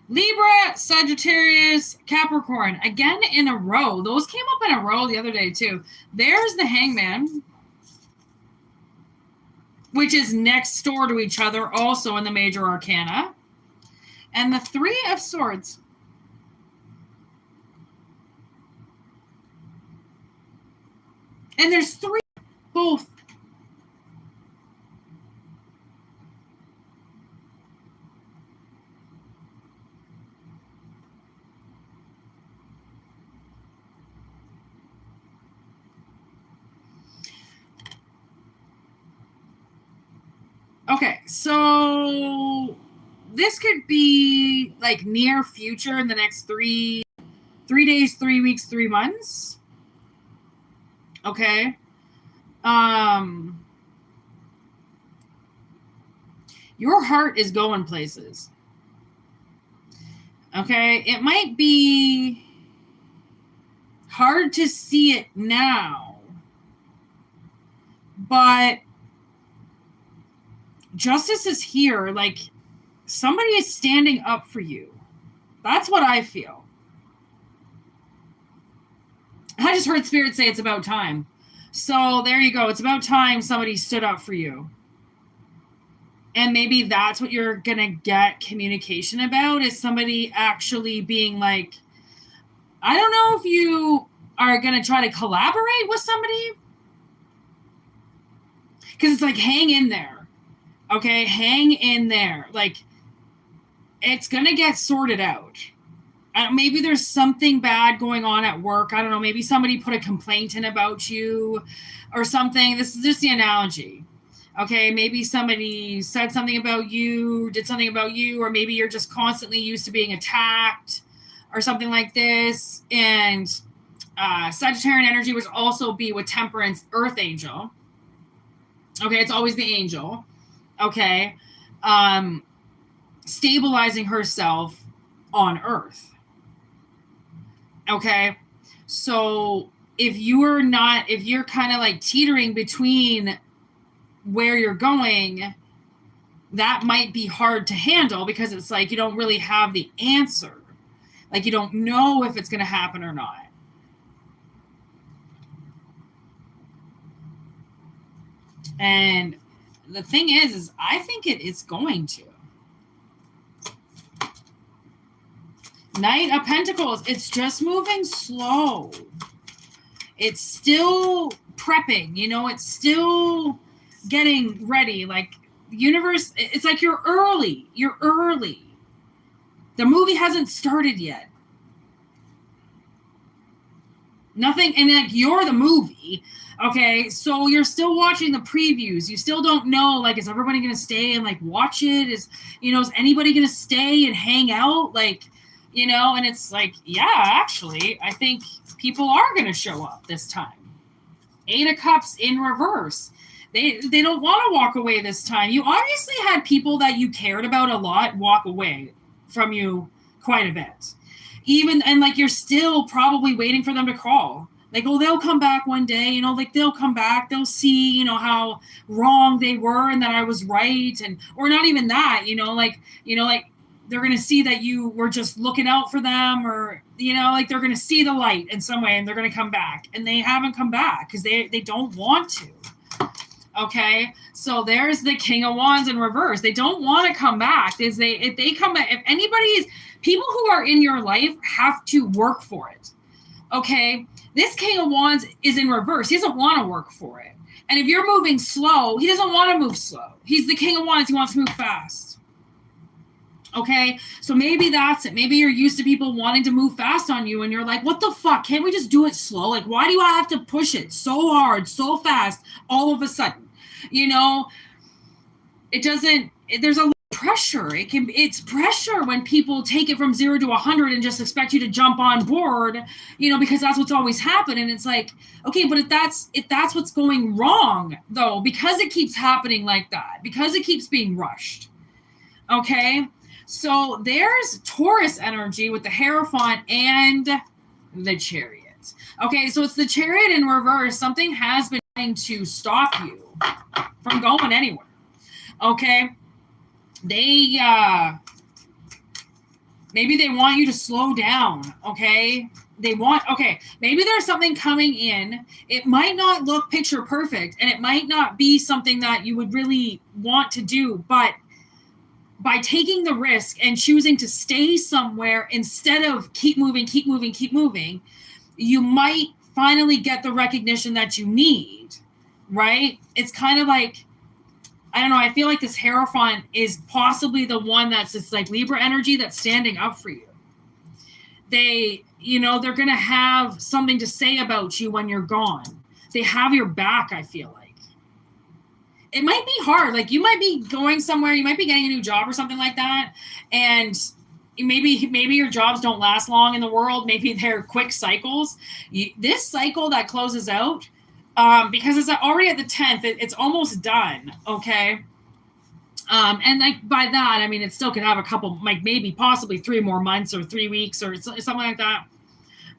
Libra, Sagittarius, Capricorn. Again in a row. Those came up in a row the other day too. There's the Hangman, which is next door to each other also in the major arcana. And the Three of Swords. And there's three, both. Okay, so this could be like near future in the next 3 days, 3 weeks, 3 months. Okay. Your heart is going places. Okay, it might be hard to see it now, but justice is here. Like, somebody is standing up for you. That's what I feel. I just heard Spirit say it's about time. So there you go. It's about time somebody stood up for you. And maybe that's what you're going to get communication about, is somebody actually being like, I don't know if you are going to try to collaborate with somebody. Because it's like, hang in there. Okay, hang in there. Like, it's going to get sorted out. Maybe there's something bad going on at work. I don't know. Maybe somebody put a complaint in about you or something. This is just the analogy. Okay, maybe somebody said something about you, did something about you, or maybe you're just constantly used to being attacked or something like this. And Sagittarian energy would also be with Temperance, Earth Angel. Okay, it's always the angel. Okay, stabilizing herself on Earth. Okay, so if you're kind of like teetering between where you're going, that might be hard to handle, because it's like you don't really have the answer. Like, you don't know if it's going to happen or not. And the thing is I think it is going to. Knight of Pentacles, it's just moving slow. It's still prepping, it's still getting ready. Like, the universe, it's like you're early. The movie hasn't started yet. Nothing, and like, you're the movie. Okay, so you're still watching the previews. You still don't know, like, is everybody going to stay and like watch it? Is anybody going to stay and hang out? Like, and it's like, yeah, actually, I think people are going to show up this time. Eight of Cups in reverse. They don't want to walk away this time. You obviously had people that you cared about a lot walk away from you quite a bit. And like, you're still probably waiting for them to call. Like, oh, they'll come back one day, like, they'll come back, they'll see, how wrong they were and that I was right. Or not even that, like, they're going to see that you were just looking out for them, or, like, they're going to see the light in some way and they're going to come back, and they haven't come back because they don't want to. Okay. So there's the King of Wands in reverse. They don't want to come back. If they come back, if people who are in your life have to work for it. Okay. This King of Wands is in reverse. He doesn't want to work for it. And if you're moving slow, he doesn't want to move slow. He's the King of Wands. He wants to move fast. Okay, so maybe that's it. Maybe you're used to people wanting to move fast on you, and you're like, what the fuck? Can't we just do it slow? Like, why do I have to push it so hard, so fast, all of a sudden? It doesn't, there's a lot of pressure. It's pressure when people take it from 0 to 100 and just expect you to jump on board, because that's what's always happened. And it's like, okay, but if that's what's going wrong, though, because it keeps happening like that, because it keeps being rushed. Okay. So there's Taurus energy with the Hierophant and the Chariot. Okay, so it's the Chariot in reverse. Something has been trying to stop you from going anywhere. Okay, maybe they want you to slow down. Okay, maybe there's something coming in. It might not look picture perfect, and it might not be something that you would really want to do, but by taking the risk and choosing to stay somewhere instead of keep moving, you might finally get the recognition that you need, right? It's kind of like, I don't know, I feel like this Hierophant is possibly the one that's this like Libra energy that's standing up for you. They, you know, they're going to have something to say about you when you're gone. They have your back, I feel like. It might be hard. Like, you might be going somewhere, you might be getting a new job or something like that, and maybe your jobs don't last long in the world. Maybe they're quick cycles. This cycle that closes out, because it's already at the 10th, it's almost done, okay? And like by that, I mean, it still could have a couple, like maybe possibly 3 more months or 3 weeks or something like that.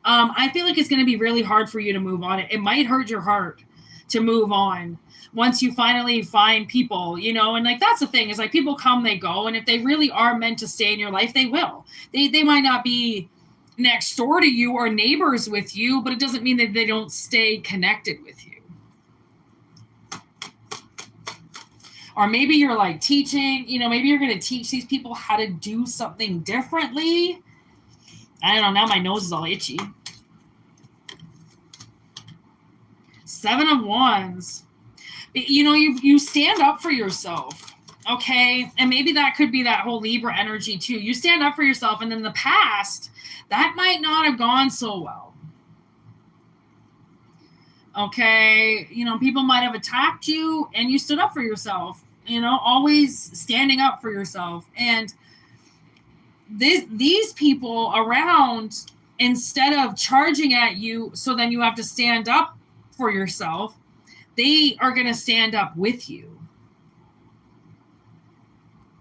I feel like it's going to be really hard for you to move on. It might hurt your heart to move on once you finally find people, you know, and like, that's the thing is like people come, they go. And if they really are meant to stay in your life, they will. They might not be next door to you or neighbors with you, but it doesn't mean that they don't stay connected with you. Or maybe you're like teaching, you know, maybe you're going to teach these people how to do something differently. I don't know. Now my nose is all itchy. 7 of Wands. You know, you stand up for yourself. Okay. And maybe that could be that whole Libra energy too. You stand up for yourself. And in the past, that might not have gone so well. Okay. You know, people might have attacked you and you stood up for yourself, you know, always standing up for yourself. And these people around, instead of charging at you, so then you have to stand up for yourself, they are going to stand up with you.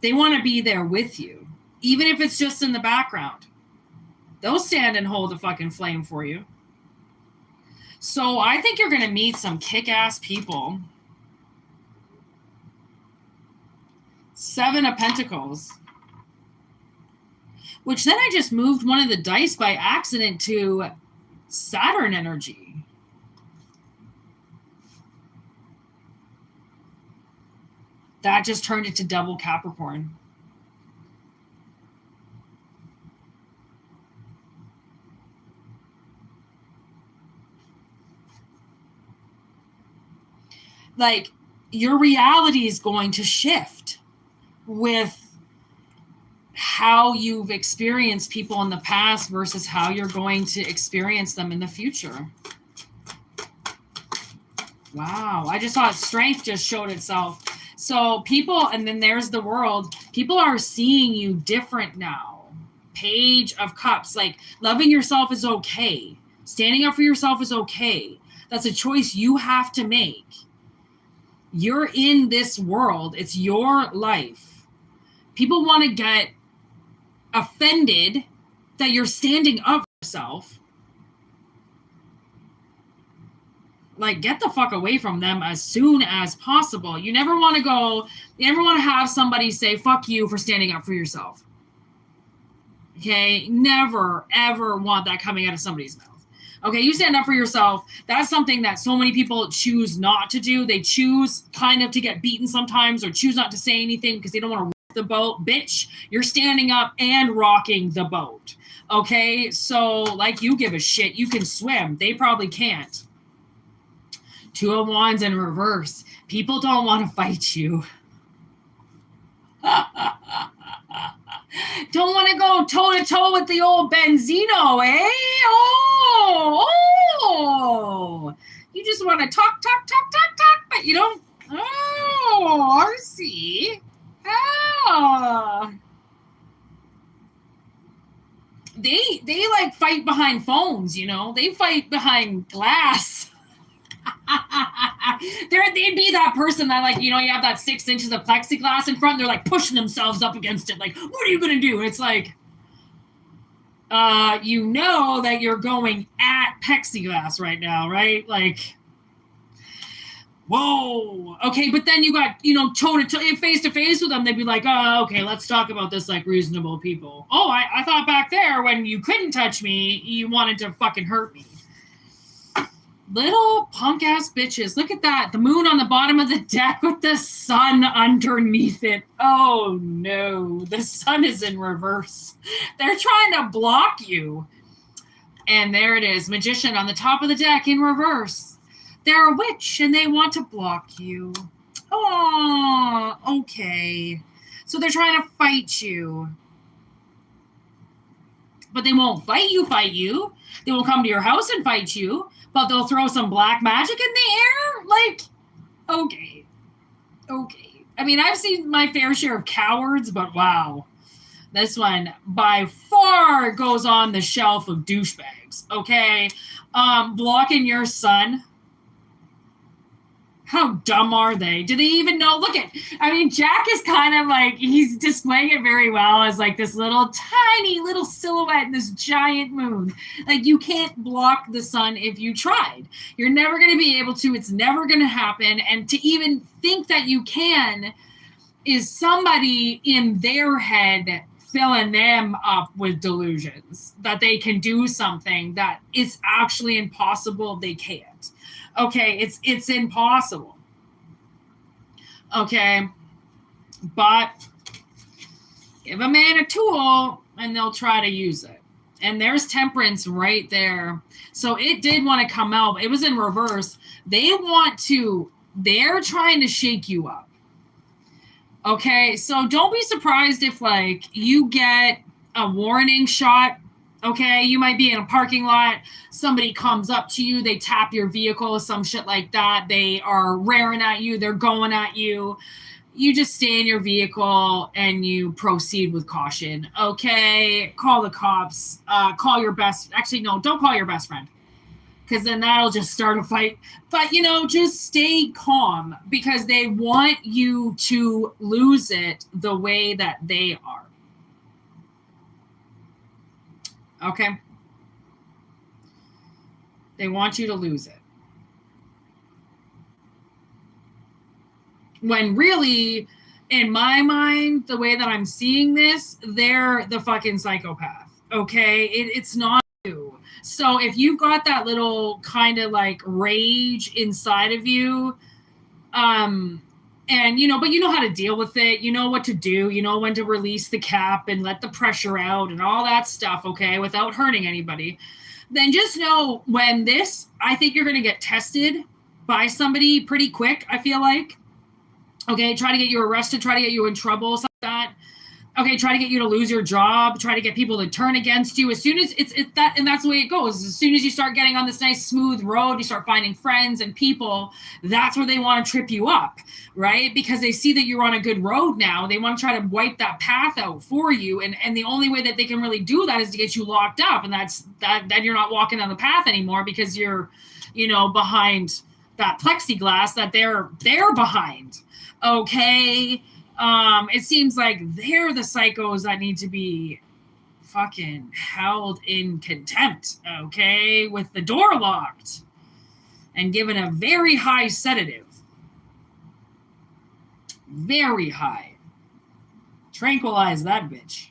They want to be there with you, even if it's just in the background. They'll stand and hold a fucking flame for you. So I think you're going to meet some kick-ass people. 7 of Pentacles. Which then I just moved one of the dice by accident to Saturn energy. That just turned it to double Capricorn. Like, your reality is going to shift with how you've experienced people in the past versus how you're going to experience them in the future. Wow. I just thought strength just showed itself. So people, and then there's the world, people are seeing you different now. Page of Cups, like loving yourself is okay. Standing up for yourself is okay. That's a choice you have to make. You're in this world. It's your life. People want to get offended that you're standing up for yourself. Like, get the fuck away from them as soon as possible. You never want to have somebody say, fuck you for standing up for yourself. Okay? Never, ever want that coming out of somebody's mouth. Okay, you stand up for yourself. That's something that so many people choose not to do. They choose kind of to get beaten sometimes or choose not to say anything because they don't want to rock the boat. Bitch, you're standing up and rocking the boat. Okay, so like you give a shit. You can swim. They probably can't. 2 of Wands in reverse. People don't want to fight you. Don't want to go toe-to-toe with the old Benzino, eh? Oh. You just want to talk, but you don't. Oh, I see. Oh. They like fight behind phones, you know? They fight behind glass. They'd be that person that, like, you know, you have that 6 inches of plexiglass in front, and they're like pushing themselves up against it. Like, what are you going to do? It's like, you know that you're going at plexiglass right now, right? Like, whoa. Okay, but then you got, you know, toe-to-toe, face-to-face with them. They'd be like, oh, okay, let's talk about this like reasonable people. Oh, I thought back there when you couldn't touch me, you wanted to fucking hurt me. Little punk ass bitches. Look at that. The moon on the bottom of the deck with the sun underneath it. Oh no. The sun is in reverse. They're trying to block you. And there it is. Magician on the top of the deck in reverse. They're a witch and they want to block you. Oh, okay. So they're trying to fight you. But they won't fight you. They won't come to your house and fight you. But they'll throw some black magic in the air? Like, okay. Okay. I mean, I've seen my fair share of cowards, but wow. This one by far goes on the shelf of douchebags, okay? Blocking your sun. How dumb are they? Do they even know? Look at, I mean, Jack is kind of like, he's displaying it very well as like this little tiny little silhouette in this giant moon. Like you can't block the sun if you tried. You're never going to be able to. It's never going to happen. And to even think that you can is somebody in their head filling them up with delusions that they can do something that is actually impossible. They can't. Okay, it's impossible. Okay, but give a man a tool and they'll try to use it. And there's temperance right there. So it did want to come out. It was in reverse. They're trying to shake you up. Okay, so don't be surprised if like you get a warning shot. Okay, you might be in a parking lot. Somebody comes up to you. They tap your vehicle, some shit like that. They are raring at you. They're going at you. You just stay in your vehicle and you proceed with caution. Okay, call the cops. Call your best. Actually, no, don't call your best friend. Because then that'll just start a fight. But, just stay calm because they want you to lose it the way that they are. Okay? They want you to lose it. When really, in my mind, the way that I'm seeing this, they're the fucking psychopath. Okay? It's not you. So if you've got that little kind of like rage inside of you, but you know how to deal with it. You know what to do. You know when to release the cap and let the pressure out and all that stuff, okay, without hurting anybody. Then just know when I think you're going to get tested by somebody pretty quick, I feel like. Okay, try to get you arrested, try to get you in trouble, something like that. Okay, try to get you to lose your job, try to get people to turn against you. As soon as it's that, and that's the way it goes. As soon as you start getting on this nice smooth road, you start finding friends and people, that's where they want to trip you up, right? Because they see that you're on a good road now. They want to try to wipe that path out for you. And the only way that they can really do that is to get you locked up. And that's that you're not walking on the path anymore because you're, behind that plexiglass that they're behind. Okay. It seems like they're the psychos that need to be fucking held in contempt, okay, with the door locked and given a very high sedative. Very high. Tranquilize that bitch.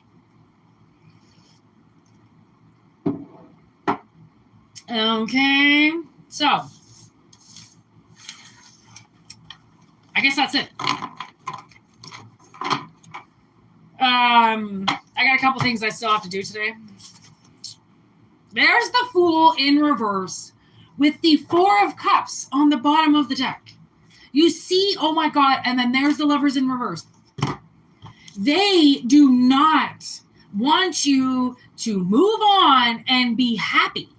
Okay, so I guess that's it. I got a couple things I still have to do today. There's the Fool in reverse with the Four of Cups on the bottom of the deck. You see, oh my God, and then there's the Lovers in reverse. They do not want you to move on and be happy.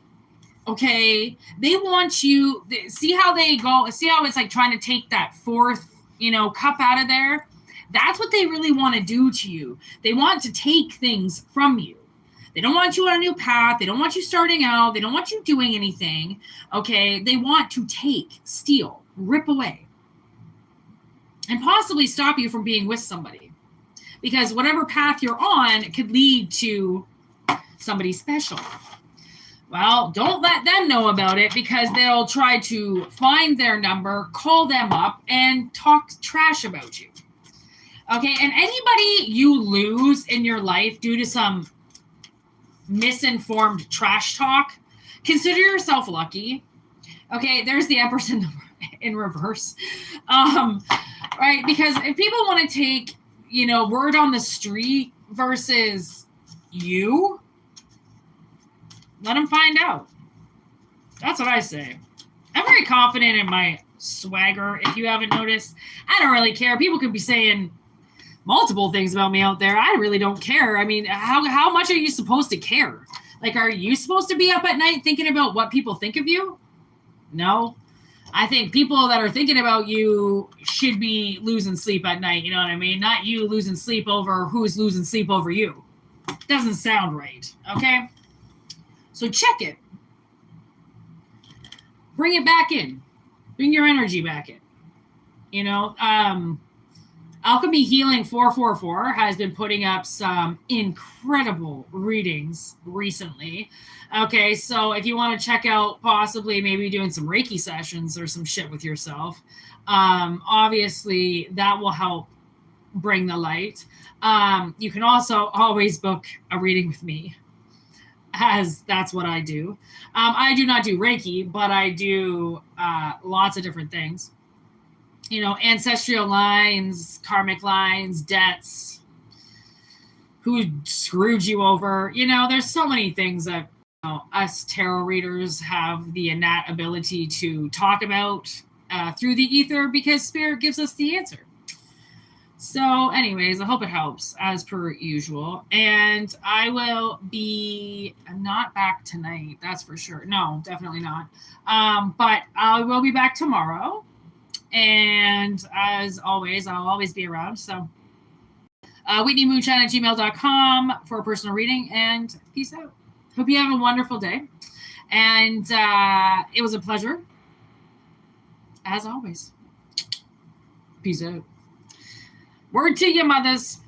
Okay? They want you, see how they go, see how it's like trying to take that fourth, cup out of there? That's what they really want to do to you. They want to take things from you. They don't want you on a new path. They don't want you starting out. They don't want you doing anything. Okay? They want to take, steal, rip away, and possibly stop you from being with somebody. Because whatever path you're on could lead to somebody special. Well, don't let them know about it because they'll try to find their number, call them up, and talk trash about you. Okay, and anybody you lose in your life due to some misinformed trash talk, consider yourself lucky. Okay, there's the Empress in reverse. Right, because if people want to take, word on the street versus you, let them find out. That's what I say. I'm very confident in my swagger, if you haven't noticed. I don't really care. People could be saying multiple things about me out there. I really don't care. I mean, how much are you supposed to care? Like, are you supposed to be up at night thinking about what people think of you? No. I think people that are thinking about you should be losing sleep at night. You know what I mean? Not you losing sleep over who's losing sleep over you. Doesn't sound right. Okay? So check it. Bring it back in. Bring your energy back in. Alchemy Healing 444 has been putting up some incredible readings recently. Okay, so if you want to check out possibly maybe doing some Reiki sessions or some shit with yourself, obviously that will help bring the light. You can also always book a reading with me, as that's what I do. I do not do Reiki, but I do lots of different things. Ancestral lines, karmic lines, debts, who screwed you over. There's so many things that us tarot readers have the innate ability to talk about through the ether, because Spirit gives us the answer. So anyways, I hope it helps as per usual. And I will be not back tonight, that's for sure. No, definitely not. But I will be back tomorrow. And as always, I'll always be around. So WhitneyMoonshine@gmail.com for a personal reading, and peace out. Hope you have a wonderful day. And it was a pleasure, as always. Peace out. Word to you, mothers.